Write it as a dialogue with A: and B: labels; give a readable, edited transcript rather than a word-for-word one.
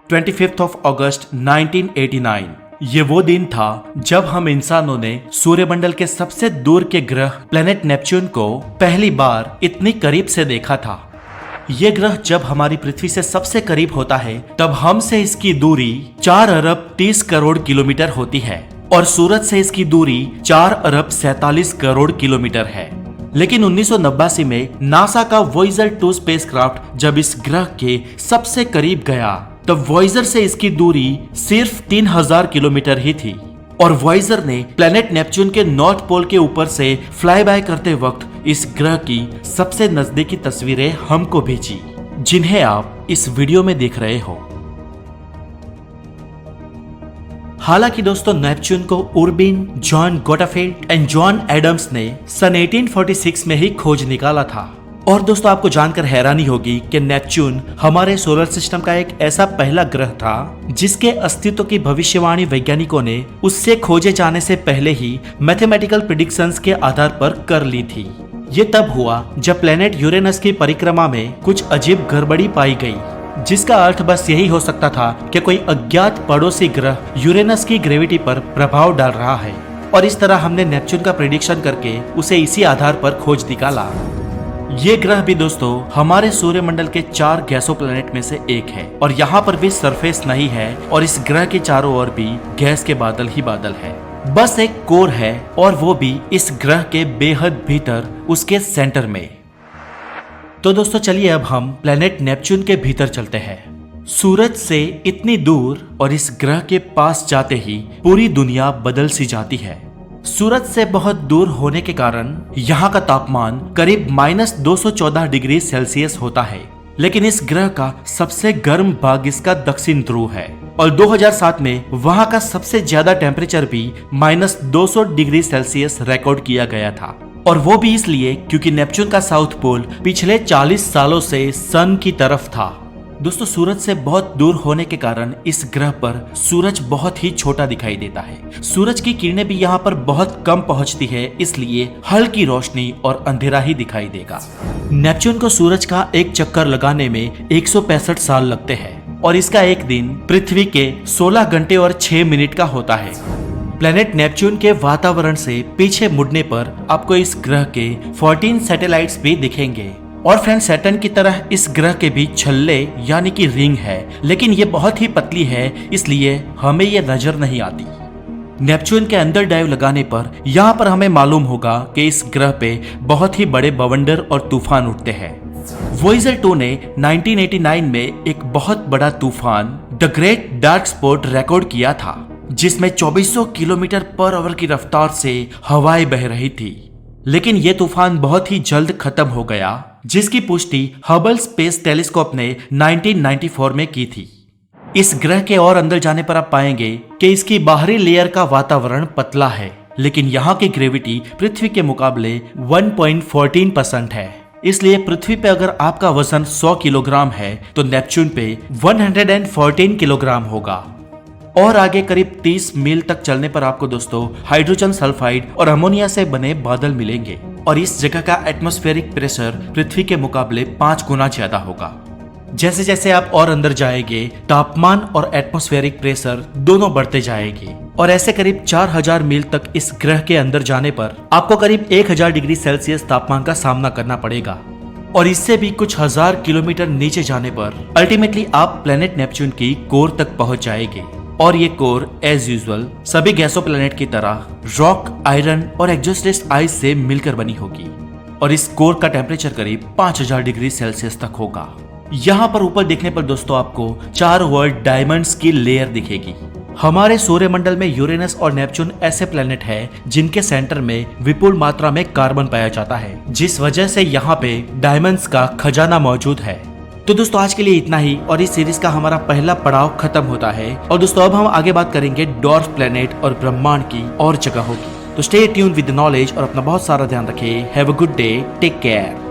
A: 25 अगस्त 1989। ये वो दिन था जब हम इंसानों ने सूर्यमंडल के सबसे दूर के ग्रह प्लेनेट नेपच्यून को पहली बार इतनी करीब से देखा था। ये ग्रह जब हमारी पृथ्वी से सबसे करीब होता है तब हमसे इसकी दूरी 4 अरब 30 करोड़ किलोमीटर होती है और सूरज से इसकी दूरी 4 अरब 47 करोड़ किलोमीटर है। लेकिन 1989 में नासा का वॉयेजर 2 स्पेसक्राफ्ट जब इस ग्रह के सबसे करीब गया तब वॉयेजर से इसकी दूरी सिर्फ 3000 किलोमीटर ही थी और वॉयेजर ने प्लेनेट नेपच्यून के नॉर्थ पोल के ऊपर से फ्लाई बाय करते वक्त इस ग्रह की सबसे नजदीकी तस्वीरें हमको भेजी, जिन्हें आप इस वीडियो में देख रहे हो। हालांकि दोस्तों नेपच्यून को उर्बिन, जॉन गोटाफेल्ड एंड जॉन एडम्स ने सन 1846 में ही खोज निकाला था। और दोस्तों आपको जानकर हैरानी होगी कि नेपच्यून हमारे सोलर सिस्टम का एक ऐसा पहला ग्रह था जिसके अस्तित्व की भविष्यवाणी वैज्ञानिकों ने उससे खोजे जाने से पहले ही मैथमेटिकल प्रेडिक्शंस के आधार पर कर ली थी। ये तब हुआ जब प्लेनेट यूरेनस की परिक्रमा में कुछ अजीब गड़बड़ी पाई गई, जिसका अर्थ बस यही हो सकता था कि कोई अज्ञात पड़ोसी ग्रह यूरेनस की ग्रेविटी पर प्रभाव डाल रहा है। और इस तरह हमने नेपच्यून का प्रेडिक्शन करके उसे इसी आधार पर खोज निकाला। ये ग्रह भी दोस्तों हमारे सूर्यमंडल के 4 गैसो प्लेनेट में से एक है और यहाँ पर भी सरफेस नहीं है और इस ग्रह के चारों ओर भी गैस के बादल ही बादल है। बस एक कोर है और वो भी इस ग्रह के बेहद भीतर उसके सेंटर में। तो दोस्तों चलिए अब हम प्लेनेट नेपच्यून के भीतर चलते हैं। सूरज से इतनी दूर और इस ग्रह के पास जाते ही पूरी दुनिया बदल सी जाती है। सूरज से बहुत दूर होने के कारण यहाँ का तापमान करीब -214 डिग्री सेल्सियस होता है। लेकिन इस ग्रह का सबसे गर्म भाग इसका दक्षिण ध्रुव है और 2007 में वहाँ का सबसे ज्यादा टेम्परेचर भी -200 डिग्री सेल्सियस रिकॉर्ड किया गया था। और वो भी इसलिए क्योंकि नेपच्यून का साउथ पोल पिछले 40 सालों से सन की तरफ था। दोस्तों सूरज से बहुत दूर होने के कारण इस ग्रह पर सूरज बहुत ही छोटा दिखाई देता है। सूरज की किरणें भी यहाँ पर बहुत कम पहुँचती है, इसलिए हल्की रोशनी और अंधेरा ही दिखाई देगा। नेपच्यून को सूरज का एक चक्कर लगाने में 165 साल लगते हैं और इसका एक दिन पृथ्वी के 16 घंटे और 6 मिनट का होता है। प्लेनेट नेपच्यून के वातावरण से पीछे मुड़ने पर आपको इस ग्रह के 14 सैटेलाइट्स भी दिखेंगे। और फ्रेंड सैटर्न की तरह इस ग्रह के भी छल्ले यानी कि रिंग है, लेकिन ये बहुत ही पतली है, इसलिए हमें ये नजर नहीं आती। नेपच्यून के अंदर डाइव लगाने पर यहाँ पर हमें मालूम होगा कि इस ग्रह पे बहुत ही बड़े बवंडर और तूफान उठते हैं। वॉयेजर 2 ने 1989 में एक बहुत बड़ा तूफान the great dark spot record किया था, जिसमें 2400 किलोमीटर पर आवर की रफ्तार से हवाएं बह रही थी। लेकिन ये तूफान बहुत ही जल्द खत्म हो गया, जिसकी पुष्टि हबल स्पेस टेलीस्कोप ने 1994 में की थी। इस ग्रह के और अंदर जाने पर आप पाएंगे कि इसकी बाहरी लेयर का वातावरण पतला है, लेकिन यहाँ की ग्रेविटी पृथ्वी के मुकाबले 1.14% है। इसलिए पृथ्वी पे अगर आपका वजन 100 किलोग्राम है तो नेपच्यून पे 114 किलोग्राम होगा। और आगे करीब 30 मील तक चलने पर आपको दोस्तों हाइड्रोजन सल्फाइड और अमोनिया से बने बादल मिलेंगे और इस जगह का एटमॉस्फेरिक प्रेशर पृथ्वी के मुकाबले 5 गुना ज्यादा होगा। जैसे जैसे आप और अंदर जाएंगे तापमान और एटमॉस्फेरिक प्रेशर दोनों बढ़ते जाएंगे और ऐसे करीब 4000 मील तक इस ग्रह के अंदर जाने पर आपको करीब 1000 डिग्री सेल्सियस तापमान का सामना करना पड़ेगा। और इससे भी कुछ हजार किलोमीटर नीचे जाने पर अल्टीमेटली आप प्लेनेट नेपच्यून की कोर तक पहुंच जाएंगे। और ये कोर एज यूजुअल सभी गैसो प्लेनेट की तरह रॉक, आयरन और एक्सोस्टेस आइस से मिलकर बनी होगी और इस कोर का टेम्परेचर करीब 5000 डिग्री सेल्सियस तक होगा। यहाँ पर ऊपर देखने पर दोस्तों आपको 4 वर्ल्ड डायमंड्स की लेयर दिखेगी। हमारे सूर्यमंडल में यूरेनस और नेपच्यून ऐसे प्लेनेट है जिनके सेंटर में विपुल मात्रा में कार्बन पाया जाता है, जिस वजह से यहाँ पे डायमंड्स का खजाना मौजूद है। तो दोस्तों आज के लिए इतना ही और इस सीरीज का हमारा पहला पड़ाव खत्म होता है और दोस्तों अब हम आगे बात करेंगे डॉर्फ प्लेनेट और ब्रह्मांड की और जगहों की। तो स्टे ट्यून विद नॉलेज और अपना बहुत सारा ध्यान रखें। Have a good day, take care.